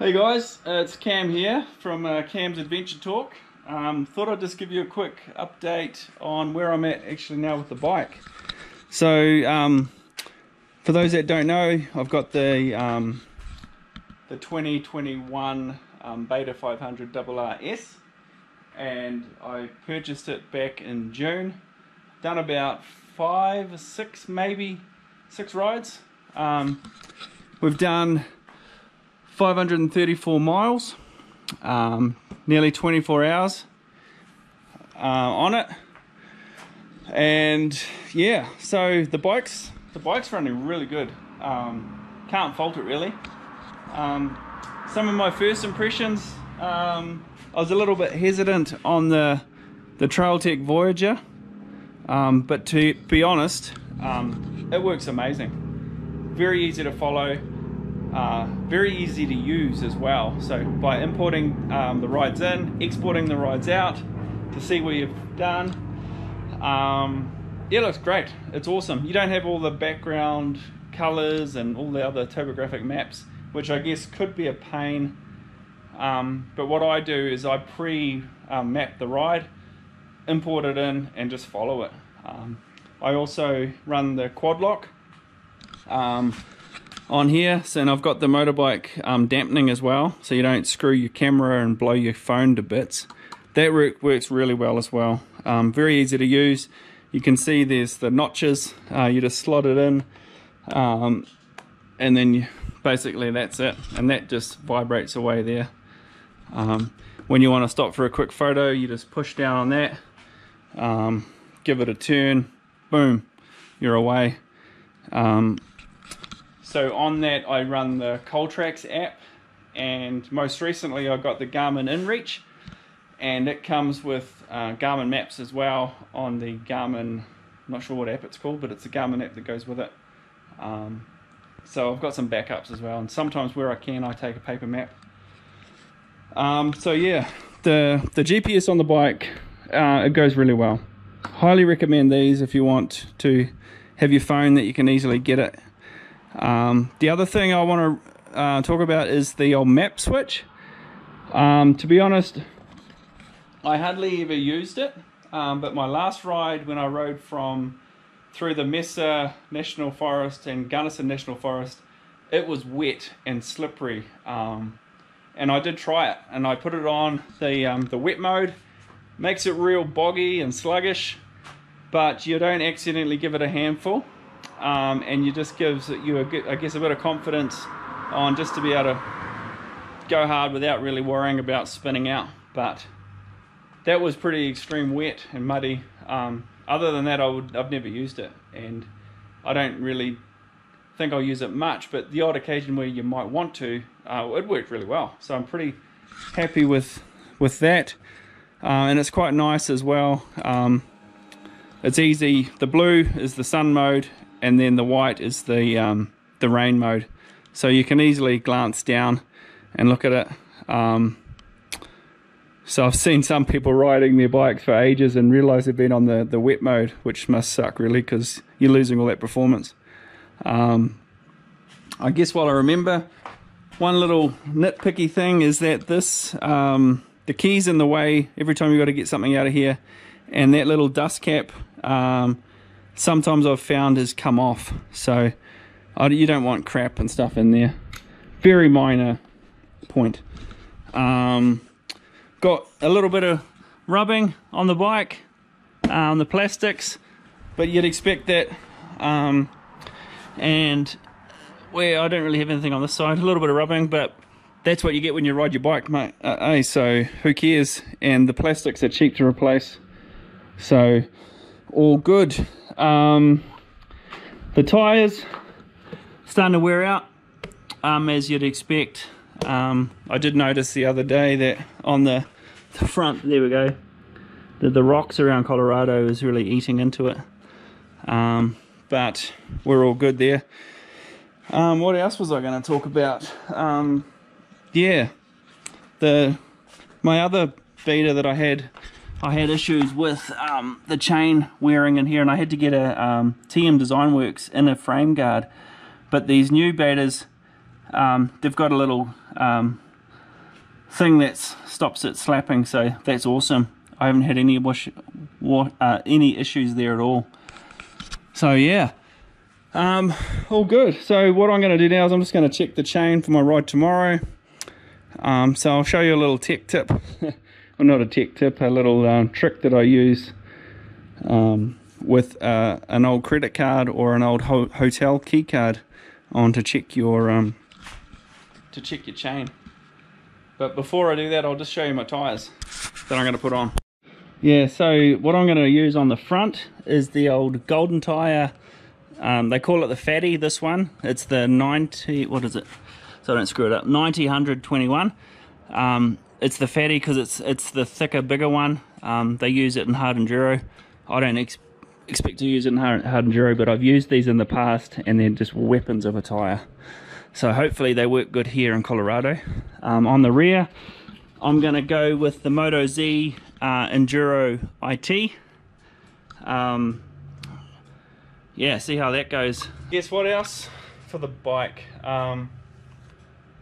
Hey guys, it's Cam here from Cam's AdvTorque. Thought I'd just give you a quick update on where I'm at actually now with the bike. So for those that don't know, I've got the 2021 Beta 500 RRS, and I purchased it back in June. Done about 5 or 6, maybe 6 rides. We've done 534 miles, nearly 24 hours on it, and yeah, so the bike's running really good. Can't fault it really. Some of my first impressions, I was a little bit hesitant on the AdvTorque Voyager, but to be honest, it works amazing. Very easy to follow. Very easy to use as well. So by importing the rides in, exporting the rides out to see what you've done, yeah, it looks great. It's awesome. You don't have all the background colors and all the other topographic maps, which I guess could be a pain, but what I do is I map the ride, import it in, and just follow it. I also run the quad lock on here, so, and I've got the motorbike dampening as well, so you don't screw your camera and blow your phone to bits. That works really well as well. Very easy to use. You can see there's the notches. You just slot it in, and then basically that's it, and that just vibrates away there. When you want to stop for a quick photo, you just push down on that, give it a turn, boom, you're away. So on that I run the Coltrax app, and most recently I got the Garmin InReach, and it comes with Garmin maps as well on the Garmin, I'm not sure what app it's called, but it's a Garmin app that goes with it. So I've got some backups as well, and sometimes where I can I take a paper map. So yeah, the GPS on the bike, it goes really well. Highly recommend these if you want to have your phone that you can easily get it. The other thing I want to talk about is the old map switch. To be honest, I hardly ever used it, but my last ride when I rode through the Mesa National Forest and Gunnison National Forest, it was wet and slippery, and I did try it, and I put it on the wet mode. Makes it real boggy and sluggish, but you don't accidentally give it a handful. And it just gives you, I guess, a bit of confidence on just to be able to go hard without really worrying about spinning out. But that was pretty extreme wet and muddy. Other than that, I've never used it, and I don't really think I'll use it much, but the odd occasion where you might want to, it worked really well. So I'm pretty happy with that, and it's quite nice as well. It's easy. The blue is the sun mode, and then the white is the rain mode, so you can easily glance down and look at it. So I've seen some people riding their bikes for ages and realize they've been on the wet mode, which must suck really, because you're losing all that performance. I guess while I remember, one little nitpicky thing is that this the key's in the way every time you've got to get something out of here, and that little dust cap sometimes I've found has come off, so you don't want crap and stuff in there. Very minor point. Got a little bit of rubbing on the bike, on the plastics, but you'd expect that. And where I don't really have anything on this side, a little bit of rubbing, but that's what you get when you ride your bike, mate. So who cares? And the plastics are cheap to replace, so all good. The tires starting to wear out, as you'd expect. I did notice the other day that on the front, there we go, the rocks around Colorado is really eating into it, but we're all good there. What else was I going to talk about? Yeah, my other beta that I had issues with the chain wearing in here, and I had to get a TM Design Works inner frame guard. But these new betas, they've got a little thing that stops it slapping, so that's awesome. I haven't had any issues there at all. So yeah, all good. So what I'm going to do now is I'm just going to check the chain for my ride tomorrow. So I'll show you a little tech tip, well, not a tech tip, a little trick that I use with an old credit card or an old hotel key card on to check your chain. But before I do that, I'll just show you my tires that I'm going to put on. Yeah, so what I'm going to use on the front is the old golden tire. They call it the fatty, this one. It's the 90, what is it? So I don't screw it up, 90-100-21. It's the fatty because it's the thicker, bigger one. They use it in hard enduro. I don't expect to use it in hard enduro, but I've used these in the past and they're just weapons of a tire. So hopefully they work good here in Colorado. On the rear, I'm going to go with the Moto Z Enduro IT. Yeah, see how that goes. Guess what else for the bike?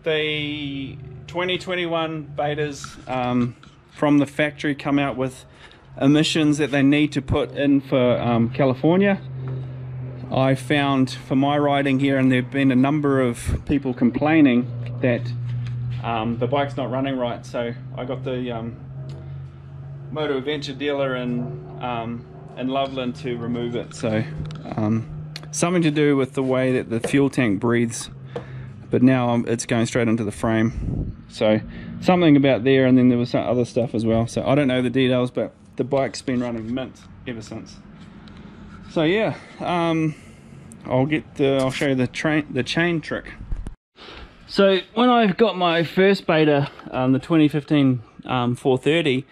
The 2021 betas from the factory come out with emissions that they need to put in for California. I found for my riding here, and there have been a number of people complaining that the bike's not running right, so I got the Moto Adventure dealer in Loveland to remove it. So something to do with the way that the fuel tank breathes, but now it's going straight into the frame. So something about there, and then there was some other stuff as well. So I don't know the details, but the bike's been running mint ever since. So yeah, I'll show you the chain trick. So when I've got my first beta, the 2015 430,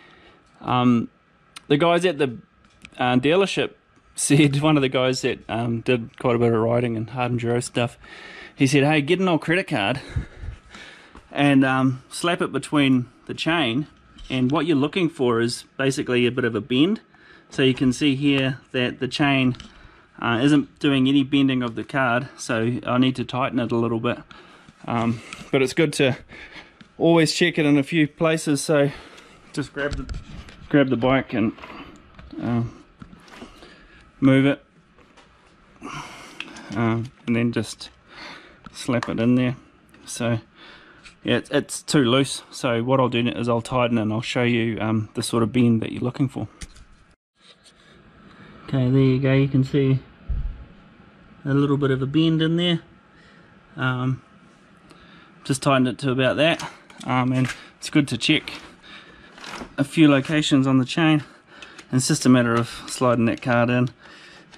the guys at the dealership said, one of the guys that did quite a bit of riding and hard enduro stuff, he said, hey, get an old credit card and slap it between the chain, and what you're looking for is basically a bit of a bend. So you can see here that the chain isn't doing any bending of the card, so I need to tighten it a little bit. But it's good to always check it in a few places. So just grab the bike and move it, and then just slap it in there. So yeah, it's too loose, so what I'll do is I'll tighten it and I'll show you the sort of bend that you're looking for. Okay, there you go, you can see a little bit of a bend in there. Just tightened it to about that, and it's good to check a few locations on the chain, and it's just a matter of sliding that card in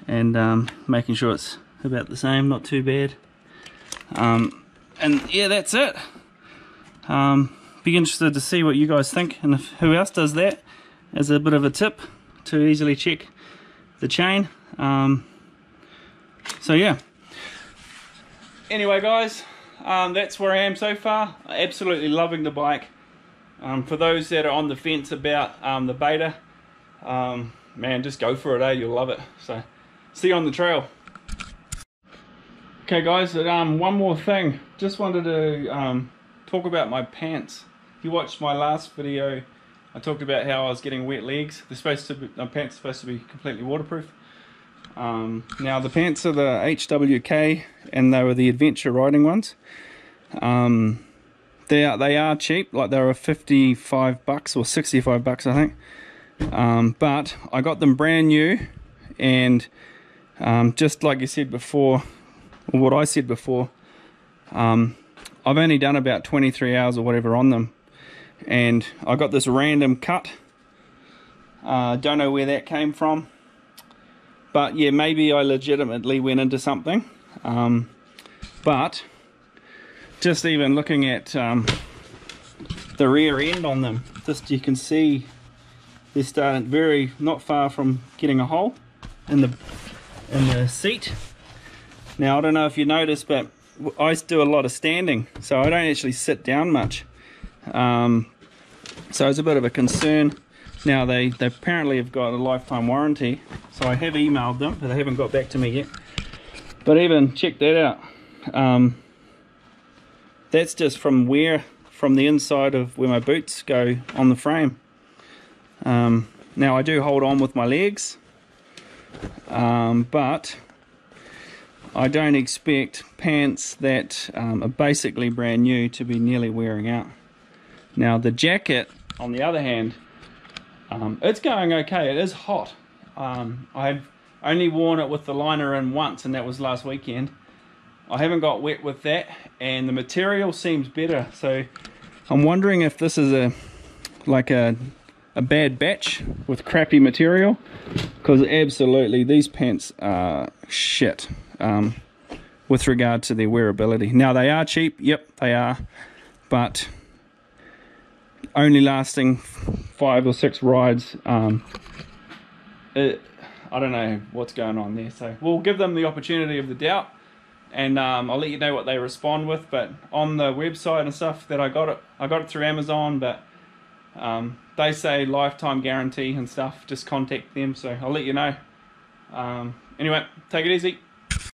and making sure it's about the same, not too bad. And yeah, that's it. Be interested to see what you guys think, and if who else does that as a bit of a tip to easily check the chain. So yeah, anyway guys, that's where I am so far. Absolutely loving the bike. For those that are on the fence about the beta, man, just go for it, eh? You'll love it. So see you on the trail. Okay guys, one more thing, just wanted to talk about my pants. If you watched my last video, I talked about how I was getting wet legs. They're supposed to be, my pants are supposed to be completely waterproof. Now the pants are the HWK, and they were the adventure riding ones. They are cheap, like they were $55 or $65 I think. But I got them brand new, and just like you said before, or what I said before, I've only done about 23 hours or whatever on them, and I got this random cut. Don't know where that came from, but yeah, maybe I legitimately went into something. But just even looking at the rear end on them, just you can see they're starting not far from getting a hole in the seat. Now I don't know if you noticed, but I do a lot of standing, so I don't actually sit down much. So it's a bit of a concern. Now they apparently have got a lifetime warranty, so I have emailed them, but they haven't got back to me yet. But even check that out. That's just from wear from the inside of where my boots go on the frame. Now I do hold on with my legs, but I don't expect pants that are basically brand new to be nearly wearing out. Now the jacket, on the other hand, it's going okay. It is hot. I've only worn it with the liner in once, and that was last weekend. I haven't got wet with that, and the material seems better. So I'm wondering if this is a bad batch with crappy material, because absolutely these pants are shit with regard to their wearability. Now they are cheap, yep they are, but only lasting 5 or 6 rides. I don't know what's going on there, so we'll give them the opportunity of the doubt, and I'll let you know what they respond with. But on the website and stuff that I got it through Amazon, but they say lifetime guarantee and stuff. Just contact them, so I'll let you know. Anyway, take it easy.